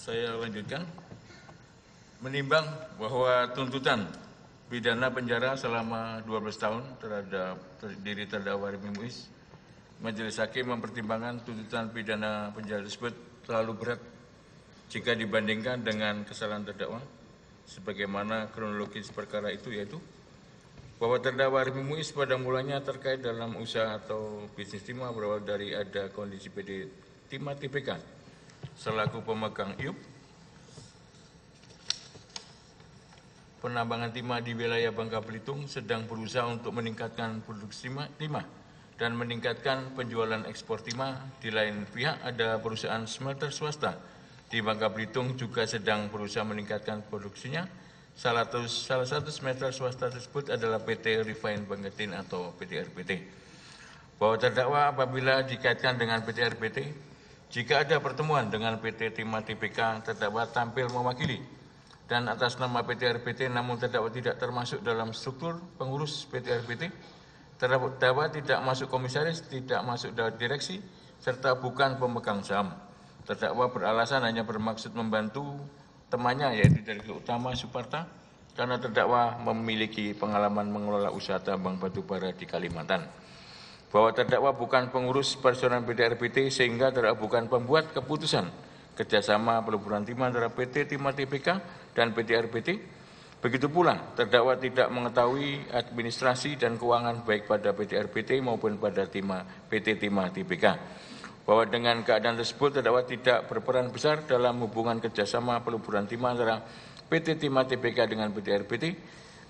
Saya lanjutkan. Menimbang bahwa tuntutan pidana penjara selama 12 tahun terhadap diri terdakwa Arifin Muiz, Majelis Hakim mempertimbangkan tuntutan pidana penjara tersebut terlalu berat jika dibandingkan dengan kesalahan terdakwa. Sebagaimana kronologis perkara itu, yaitu bahwa terdakwa Arifin Muiz pada mulanya terkait dalam usaha atau bisnis timah berawal dari ada kondisi PT Timah TBK selaku pemegang IUP penambangan timah di wilayah Bangka Belitung sedang berusaha untuk meningkatkan produksi timah dan meningkatkan penjualan ekspor timah. Di lain pihak, ada perusahaan smelter swasta di Bangka Belitung juga sedang berusaha meningkatkan produksinya. Salah satu smelter swasta tersebut adalah PT Refine Bangketin atau PT RBT. Bahwa terdakwa apabila dikaitkan dengan PT RBT, jika ada pertemuan dengan PT Timah TBK, terdakwa tampil mewakili dan atas nama PT RBT, namun terdakwa tidak termasuk dalam struktur pengurus PT RBT, terdakwa tidak masuk komisaris, tidak masuk dalam direksi, serta bukan pemegang saham. Terdakwa beralasan hanya bermaksud membantu temannya, yaitu Direktur Utama Suparta, karena terdakwa memiliki pengalaman mengelola usaha tambang batubara di Kalimantan. Bahwa terdakwa bukan pengurus personal PT RBT, sehingga terdakwa bukan pembuat keputusan kerjasama peleburan timah antara PT Timah TBK dan PT RBT. Begitu pula, terdakwa tidak mengetahui administrasi dan keuangan baik pada PT RBT maupun pada PT Timah TBK. Bahwa dengan keadaan tersebut, terdakwa tidak berperan besar dalam hubungan kerjasama peleburan timah antara PT Timah TBK dengan PT RBT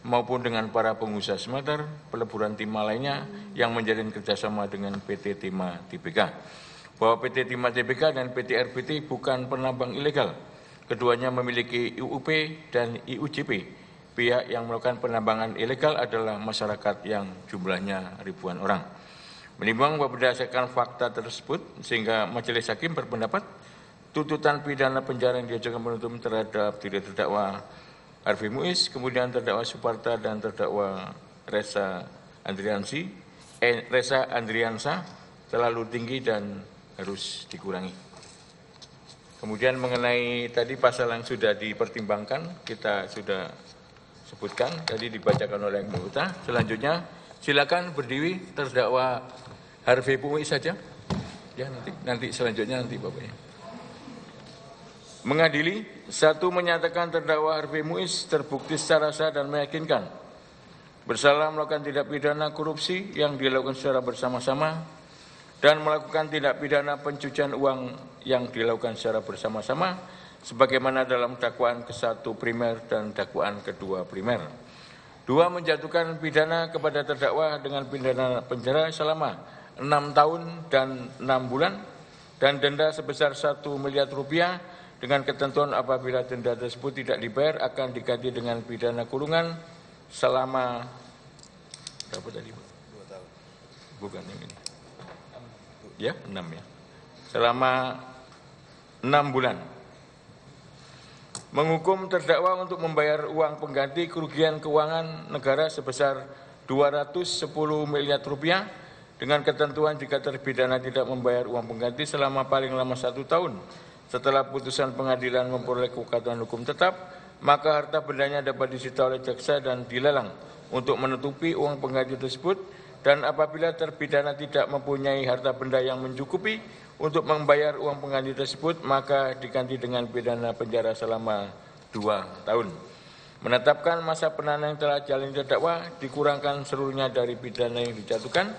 maupun dengan para pengusaha smelter peleburan timah lainnya yang menjalin kerjasama dengan PT Timah TBK. Bahwa PT Timah TBK dan PT RBT bukan penambang ilegal. Keduanya memiliki IUP dan IUJP. Pihak yang melakukan penambangan ilegal adalah masyarakat yang jumlahnya ribuan orang. Menimbang bahwa berdasarkan fakta tersebut, sehingga Majelis Hakim berpendapat tuntutan pidana penjara yang diajukan penuntut terhadap diri terdakwa Arifin Muiz, kemudian terdakwa Suparta dan terdakwa Reza Andriansa terlalu tinggi dan harus dikurangi. Kemudian mengenai tadi pasal yang sudah dipertimbangkan, kita sudah sebutkan, tadi dibacakan oleh anggota. Selanjutnya, silakan berdiri terdakwa Arifin Muiz saja. Ya, nanti selanjutnya Bapaknya. Mengadili, satu, menyatakan terdakwa Arifin Muiz terbukti secara sah dan meyakinkan bersalah melakukan tindak pidana korupsi yang dilakukan secara bersama-sama dan melakukan tindak pidana pencucian uang yang dilakukan secara bersama-sama sebagaimana dalam dakwaan ke-1 primer dan dakwaan kedua primer. 2, menjatuhkan pidana kepada terdakwa dengan pidana penjara selama 6 tahun dan 6 bulan dan denda sebesar 1 miliar rupiah dengan ketentuan apabila denda tersebut tidak dibayar akan diganti dengan pidana kurungan selama berapa tadi, Pak? 2 tahun. Bukan yang ini. Ya, 6 ya. Selama 6 bulan. Menghukum terdakwa untuk membayar uang pengganti kerugian keuangan negara sebesar 210 miliar rupiah dengan ketentuan jika terpidana tidak membayar uang pengganti selama paling lama 1 tahun setelah putusan pengadilan memperoleh kekuatan hukum tetap, maka harta bendanya dapat disita oleh jaksa dan dilelang untuk menutupi uang pengganti tersebut. Dan apabila terpidana tidak mempunyai harta benda yang mencukupi untuk membayar uang pengganti tersebut, maka diganti dengan pidana penjara selama 2 tahun. Menetapkan masa penahanan yang telah jalani terdakwa dikurangkan seluruhnya dari pidana yang dijatuhkan.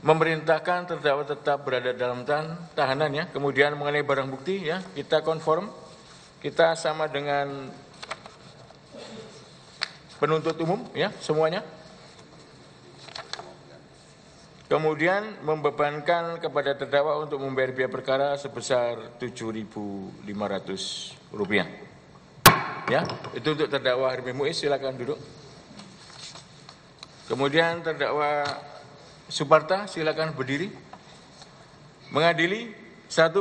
Memerintahkan terdakwa tetap berada dalam tahanan ya. Kemudian mengenai barang bukti ya, kita konform, kita sama dengan penuntut umum ya semuanya. Kemudian membebankan kepada terdakwa untuk membayar biaya perkara sebesar Rp7.500. Ya, itu untuk terdakwa Arifin Muiz, silakan duduk. Kemudian terdakwa Suparta, silakan berdiri. Mengadili, 1.